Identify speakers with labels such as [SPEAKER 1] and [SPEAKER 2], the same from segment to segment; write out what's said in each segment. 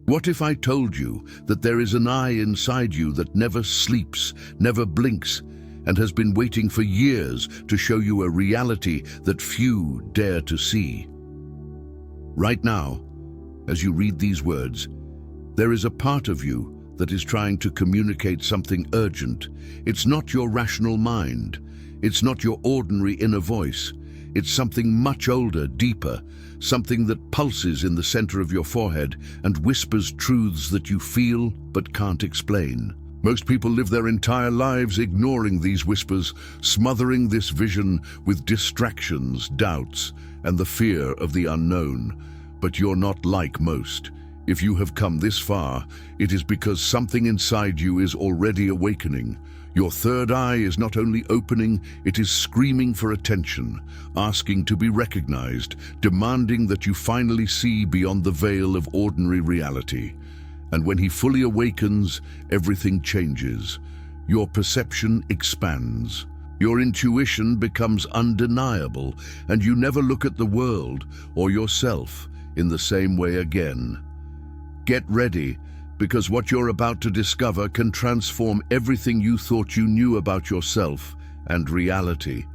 [SPEAKER 1] What if I told you that there is an eye inside you that never sleeps, never blinks, and has been waiting for years to show you a reality that few dare to see? Right now, as you read these words, there is a part of you that is trying to communicate something urgent. It's not your rational mind. It's not your ordinary inner voice. It's something much older, deeper, something that pulses in the center of your forehead and whispers truths that you feel but can't explain. Most people live their entire lives ignoring these whispers, smothering this vision with distractions, doubts, and the fear of the unknown. But you're not like most. If you have come this far, it is because something inside you is already awakening. Your third eye is not only opening, it is screaming for attention, asking to be recognized, demanding that you finally see beyond the veil of ordinary reality. And when he fully awakens, everything changes. Your perception expands. Your intuition becomes undeniable, and you never look at the world or yourself in the same way again. Get ready, because what you're about to discover can transform everything you thought you knew about yourself and reality.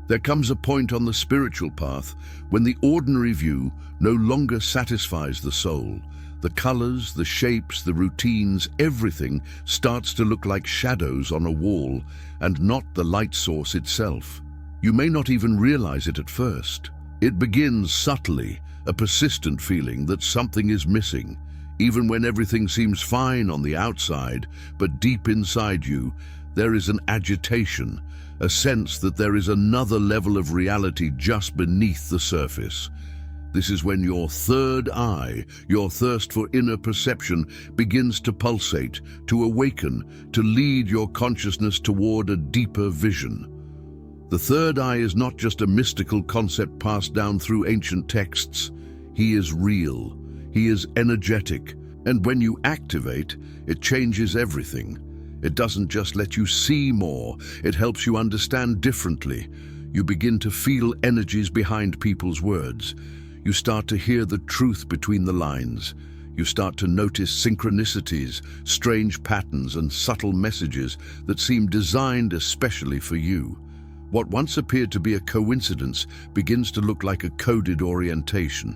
[SPEAKER 1] There comes a point on the spiritual path when the ordinary view no longer satisfies the soul. The colors, the shapes, the routines, everything starts to look like shadows on a wall and not the light source itself. You may not even realize it at first. It begins subtly, a persistent feeling that something is missing, even when everything seems fine on the outside, but deep inside you, there is an agitation, a sense that there is another level of reality just beneath the surface. This is when your third eye, your thirst for inner perception, begins to pulsate, to awaken, to lead your consciousness toward a deeper vision. The third eye is not just a mystical concept passed down through ancient texts. He is real. He is energetic, and when you activate, it changes everything. It doesn't just let you see more, it helps you understand differently. You begin to feel energies behind people's words. You start to hear the truth between the lines. You start to notice synchronicities, strange patterns, and subtle messages that seem designed especially for you. What once appeared to be a coincidence begins to look like a coded orientation.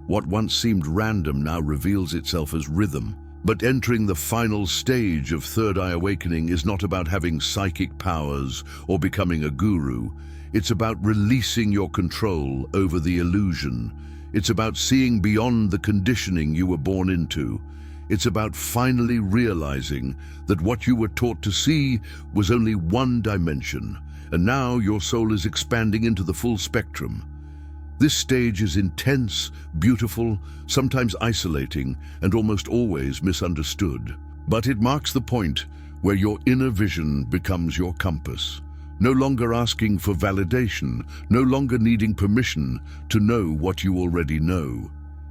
[SPEAKER 1] What once seemed random now reveals itself as rhythm. But entering the final stage of third eye awakening is not about having psychic powers or becoming a guru. It's about releasing your control over the illusion. It's about seeing beyond the conditioning you were born into. It's about finally realizing that what you were taught to see was only one dimension, and now your soul is expanding into the full spectrum. This stage is intense, beautiful, sometimes isolating, and almost always misunderstood. But it marks the point where your inner vision becomes your compass. No longer asking for validation, no longer needing permission to know what you already know.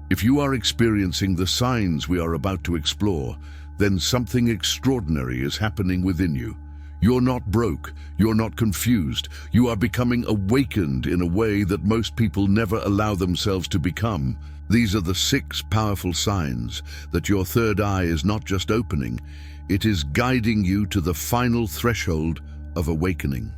[SPEAKER 1] If you are experiencing the signs we are about to explore, then something extraordinary is happening within you. You're not broke, you're not confused, you are becoming awakened in a way that most people never allow themselves to become. These are the 6 powerful signs that your third eye is not just opening, it is guiding you to the final threshold of awakening.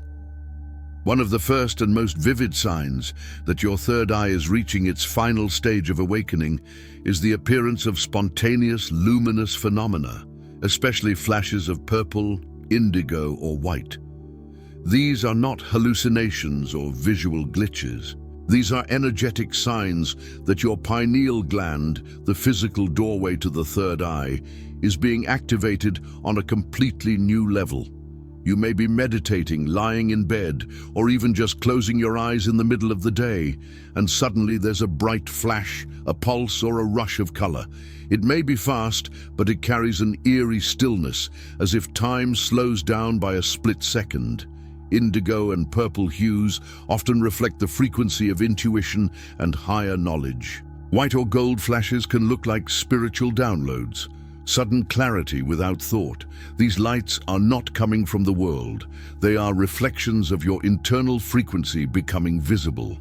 [SPEAKER 1] One of the first and most vivid signs that your third eye is reaching its final stage of awakening is the appearance of spontaneous, luminous phenomena, especially flashes of purple, indigo, or white. These are not hallucinations or visual glitches. These are energetic signs that your pineal gland, the physical doorway to the third eye, is being activated on a completely new level. You may be meditating, lying in bed, or even just closing your eyes in the middle of the day, and suddenly there's a bright flash, a pulse, or a rush of color. It may be fast, but it carries an eerie stillness, as if time slows down by a split second. Indigo and purple hues often reflect the frequency of intuition and higher knowledge. White or gold flashes can look like spiritual downloads, sudden clarity without thought. These lights are not coming from the world. They are reflections of your internal frequency becoming visible.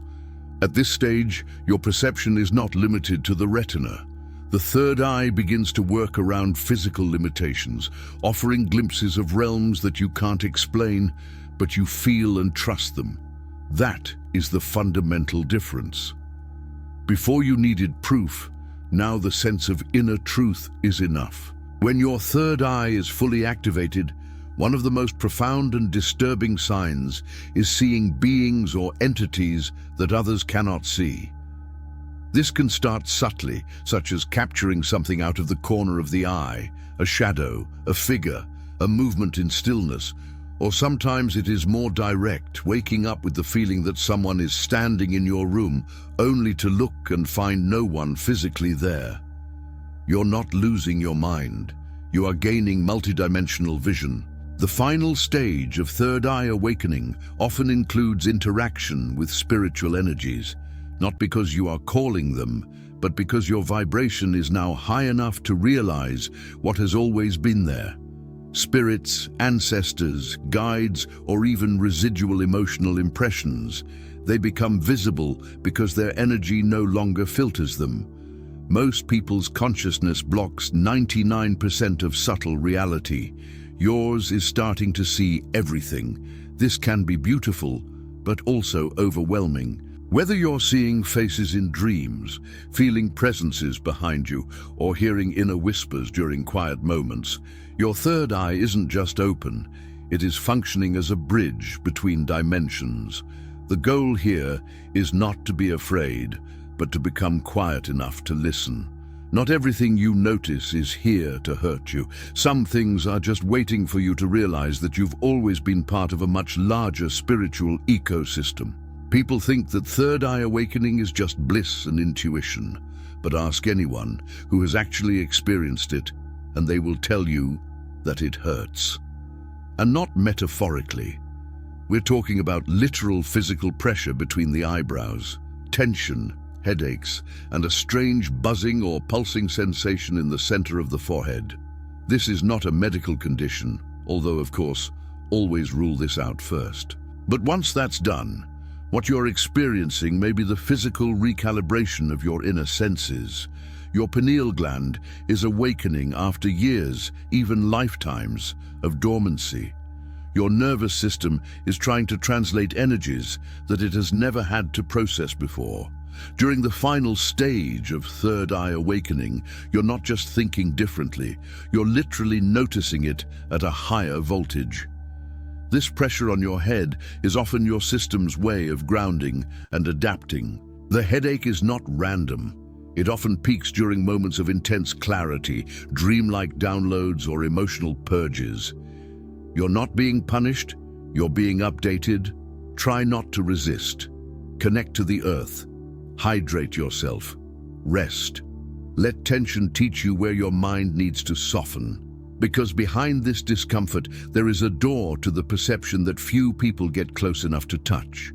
[SPEAKER 1] At this stage, your perception is not limited to the retina. The third eye begins to work around physical limitations, offering glimpses of realms that you can't explain, but you feel and trust them. That is the fundamental difference. Before you needed proof, now the sense of inner truth is enough. When your third eye is fully activated, one of the most profound and disturbing signs is seeing beings or entities that others cannot see. This can start subtly, such as capturing something out of the corner of the eye, a shadow, a figure, a movement in stillness, or sometimes it is more direct, waking up with the feeling that someone is standing in your room, only to look and find no one physically there. You're not losing your mind. You are gaining multidimensional vision. The final stage of third eye awakening often includes interaction with spiritual energies, not because you are calling them, but because your vibration is now high enough to realize what has always been there. Spirits, ancestors, guides, or even residual emotional impressions, they become visible because their energy no longer filters them. Most people's consciousness blocks 99% of subtle reality. Yours is starting to see everything. This can be beautiful, but also overwhelming. Whether you're seeing faces in dreams, feeling presences behind you, or hearing inner whispers during quiet moments, your third eye isn't just open, it is functioning as a bridge between dimensions. The goal here is not to be afraid, but to become quiet enough to listen. Not everything you notice is here to hurt you. Some things are just waiting for you to realize that you've always been part of a much larger spiritual ecosystem. People think that third eye awakening is just bliss and intuition, but ask anyone who has actually experienced it, and they will tell you that it hurts. And not metaphorically. We're talking about literal physical pressure between the eyebrows, tension, headaches, and a strange buzzing or pulsing sensation in the center of the forehead. This is not a medical condition, although, of course, always rule this out first. But once that's done, what you're experiencing may be the physical recalibration of your inner senses. Your pineal gland is awakening after years, even lifetimes, of dormancy. Your nervous system is trying to translate energies that it has never had to process before. During the final stage of third eye awakening, you're not just thinking differently, you're literally noticing it at a higher voltage. This pressure on your head is often your system's way of grounding and adapting. The headache is not random. It often peaks during moments of intense clarity, dreamlike downloads, or emotional purges. You're not being punished, you're being updated. Try not to resist. Connect to the earth. Hydrate yourself. Rest. Let tension teach you where your mind needs to soften. Because behind this discomfort, there is a door to the perception that few people get close enough to touch.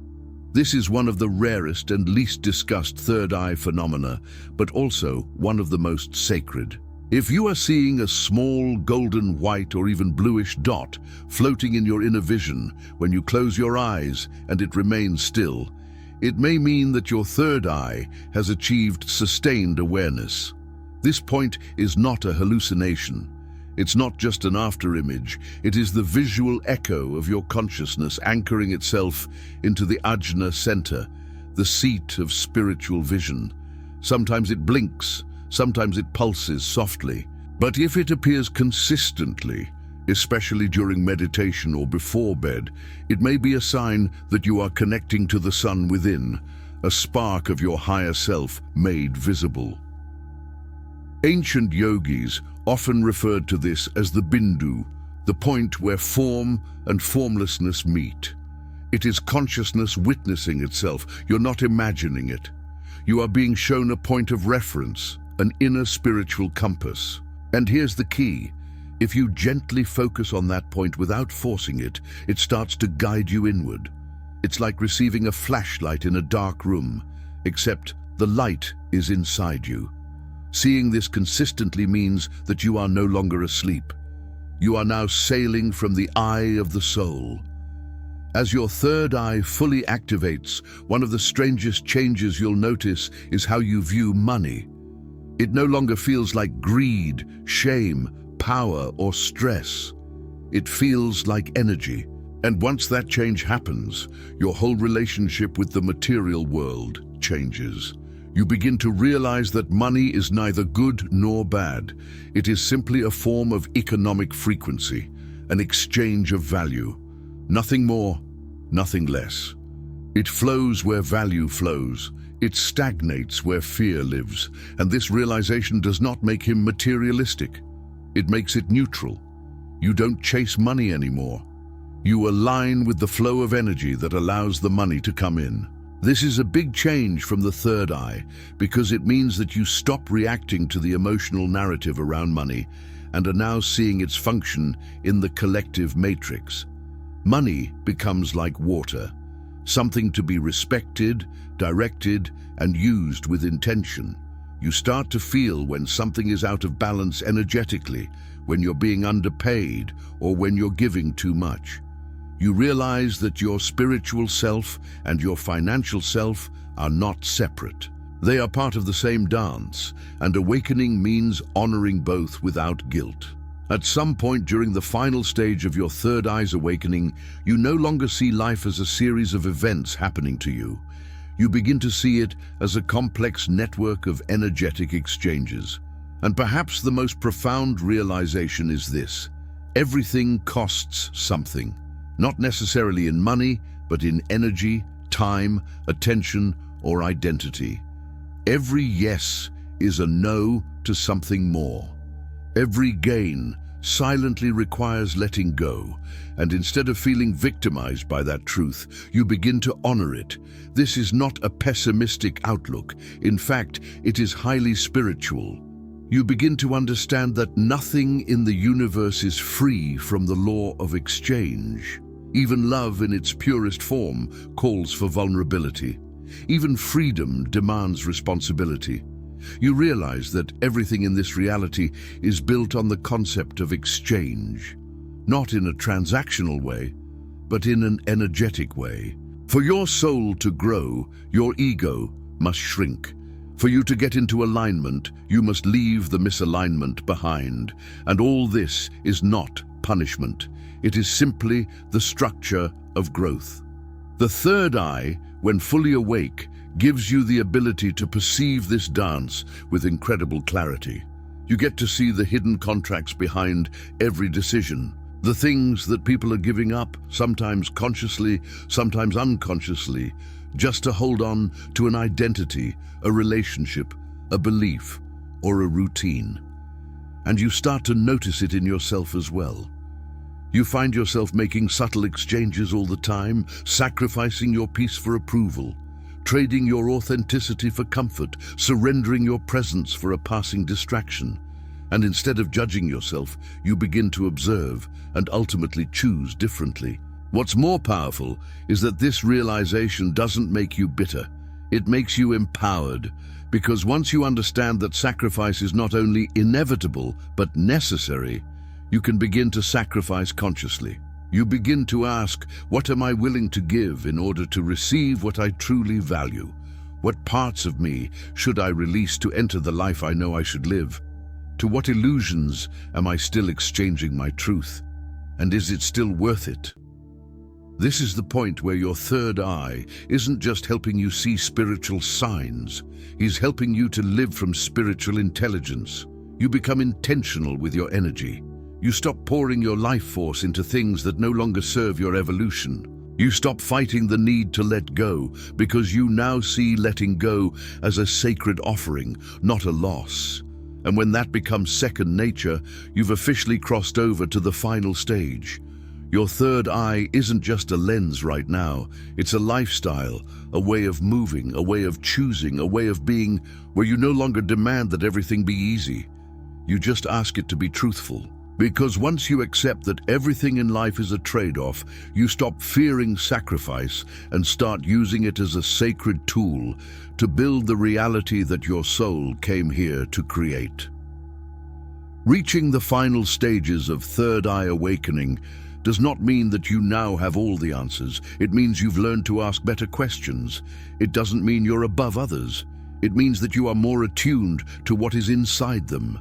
[SPEAKER 1] This is one of the rarest and least discussed third eye phenomena, but also one of the most sacred. If you are seeing a small golden white or even bluish dot floating in your inner vision when you close your eyes and it remains still, it may mean that your third eye has achieved sustained awareness. This point is not a hallucination. It's not just an afterimage, it is the visual echo of your consciousness anchoring itself into the ajna center, the seat of spiritual vision. Sometimes it blinks, sometimes it pulses softly. But if it appears consistently, especially during meditation or before bed, it may be a sign that you are connecting to the sun within, a spark of your higher self made visible. Ancient yogis often referred to this as the bindu, the point where form and formlessness meet. It is consciousness witnessing itself. You're not imagining it. You are being shown a point of reference, an inner spiritual compass. And here's the key. If you gently focus on that point without forcing it, it starts to guide you inward. It's like receiving a flashlight in a dark room, except the light is inside you. Seeing this consistently means that you are no longer asleep. You are now sailing from the eye of the soul. As your third eye fully activates, one of the strangest changes you'll notice is how you view money. It no longer feels like greed, shame, power, or stress. It feels like energy. And once that change happens, your whole relationship with the material world changes. You begin to realize that money is neither good nor bad. It is simply a form of economic frequency, an exchange of value. Nothing more, nothing less. It flows where value flows. It stagnates where fear lives. And this realization does not make him materialistic. It makes it neutral. You don't chase money anymore. You align with the flow of energy that allows the money to come in. This is a big change from the third eye because it means that you stop reacting to the emotional narrative around money and are now seeing its function in the collective matrix. Money becomes like water, something to be respected, directed, and used with intention. You start to feel when something is out of balance energetically, when you're being underpaid, or when you're giving too much. You realize that your spiritual self and your financial self are not separate. They are part of the same dance, and awakening means honoring both without guilt. At some point during the final stage of your third eye's awakening, you no longer see life as a series of events happening to you. You begin to see it as a complex network of energetic exchanges. And perhaps the most profound realization is this: everything costs something. Not necessarily in money, but in energy, time, attention, or identity. Every yes is a no to something more. Every gain silently requires letting go, and instead of feeling victimized by that truth, you begin to honor it. This is not a pessimistic outlook. In fact, it is highly spiritual. You begin to understand that nothing in the universe is free from the law of exchange. Even love in its purest form calls for vulnerability. Even freedom demands responsibility. You realize that everything in this reality is built on the concept of exchange, not in a transactional way, but in an energetic way. For your soul to grow, your ego must shrink. For you to get into alignment, you must leave the misalignment behind. And all this is not punishment. It is simply the structure of growth. The third eye, when fully awake, gives you the ability to perceive this dance with incredible clarity. You get to see the hidden contracts behind every decision, the things that people are giving up, sometimes consciously, sometimes unconsciously, just to hold on to an identity, a relationship, a belief, or a routine. And you start to notice it in yourself as well. You find yourself making subtle exchanges all the time, sacrificing your peace for approval, trading your authenticity for comfort, surrendering your presence for a passing distraction. And instead of judging yourself, you begin to observe and ultimately choose differently. What's more powerful is that this realization doesn't make you bitter. It makes you empowered, because once you understand that sacrifice is not only inevitable but necessary, you can begin to sacrifice consciously. You begin to ask, what am I willing to give in order to receive what I truly value? What parts of me should I release to enter the life I know I should live? To what illusions am I still exchanging my truth? And is it still worth it? This is the point where your third eye isn't just helping you see spiritual signs. He's helping you to live from spiritual intelligence. You become intentional with your energy. You stop pouring your life force into things that no longer serve your evolution. You stop fighting the need to let go, because you now see letting go as a sacred offering, not a loss. And when that becomes second nature, you've officially crossed over to the final stage. Your third eye isn't just a lens right now. It's a lifestyle, a way of moving, a way of choosing, a way of being, where you no longer demand that everything be easy. You just ask it to be truthful. Because once you accept that everything in life is a trade-off, you stop fearing sacrifice and start using it as a sacred tool to build the reality that your soul came here to create. Reaching the final stages of third eye awakening does not mean that you now have all the answers. It means you've learned to ask better questions. It doesn't mean you're above others. It means that you are more attuned to what is inside them.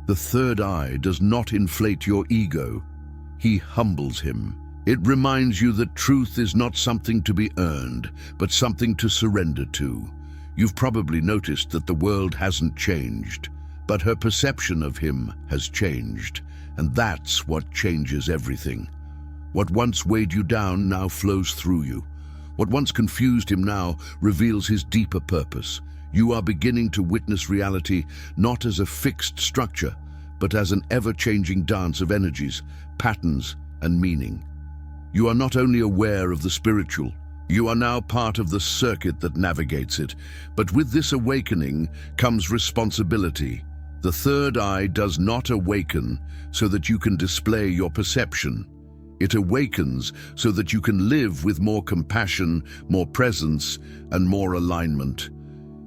[SPEAKER 1] The third eye does not inflate your ego. He humbles him. It reminds you that truth is not something to be earned, but something to surrender to. You've probably noticed that the world hasn't changed, but her perception of him has changed, and that's what changes everything. What once weighed you down now flows through you. What once confused him now reveals his deeper purpose. You are beginning to witness reality not as a fixed structure, but as an ever-changing dance of energies, patterns, and meaning. You are not only aware of the spiritual, you are now part of the circuit that navigates it. But with this awakening comes responsibility. The third eye does not awaken so that you can display your perception. It awakens so that you can live with more compassion, more presence, and more alignment.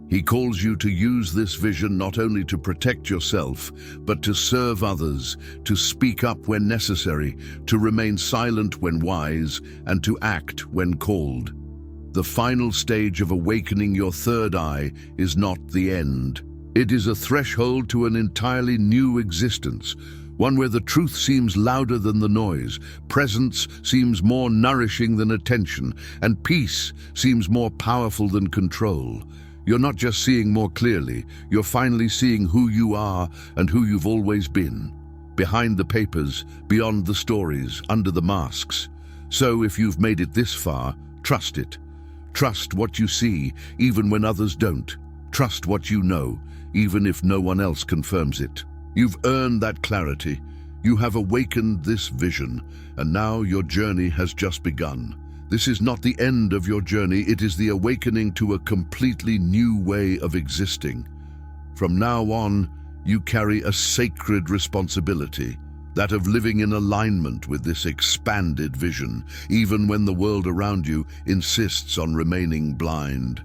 [SPEAKER 1] He calls you to use this vision not only to protect yourself, but to serve others, to speak up when necessary, to remain silent when wise, and to act when called. The final stage of awakening your third eye is not the end. It is a threshold to an entirely new existence, one where the truth seems louder than the noise, presence seems more nourishing than attention, and peace seems more powerful than control. You're not just seeing more clearly, you're finally seeing who you are and who you've always been. Behind the papers, beyond the stories, under the masks. So if you've made it this far, trust it. Trust what you see, even when others don't. Trust what you know, even if no one else confirms it. You've earned that clarity. You have awakened this vision, and now your journey has just begun. This is not the end of your journey, it is the awakening to a completely new way of existing. From now on, you carry a sacred responsibility, that of living in alignment with this expanded vision, even when the world around you insists on remaining blind.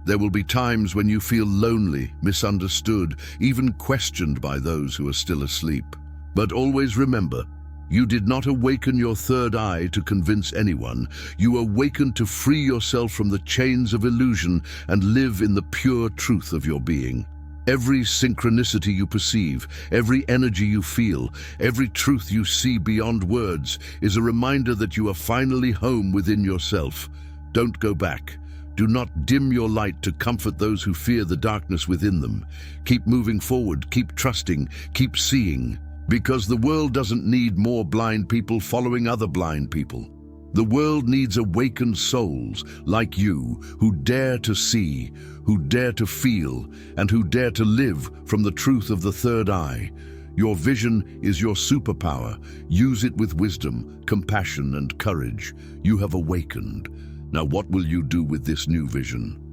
[SPEAKER 1] There will be times when you feel lonely, misunderstood, even questioned by those who are still asleep. But always remember, you did not awaken your third eye to convince anyone. You awakened to free yourself from the chains of illusion and live in the pure truth of your being. Every synchronicity you perceive, every energy you feel, every truth you see beyond words is a reminder that you are finally home within yourself. Don't go back. Do not dim your light to comfort those who fear the darkness within them. Keep moving forward, keep trusting, keep seeing. Because the world doesn't need more blind people following other blind people. The world needs awakened souls like you who dare to see, who dare to feel, and who dare to live from the truth of the third eye. Your vision is your superpower. Use it with wisdom, compassion, and courage. You have awakened. Now what will you do with this new vision?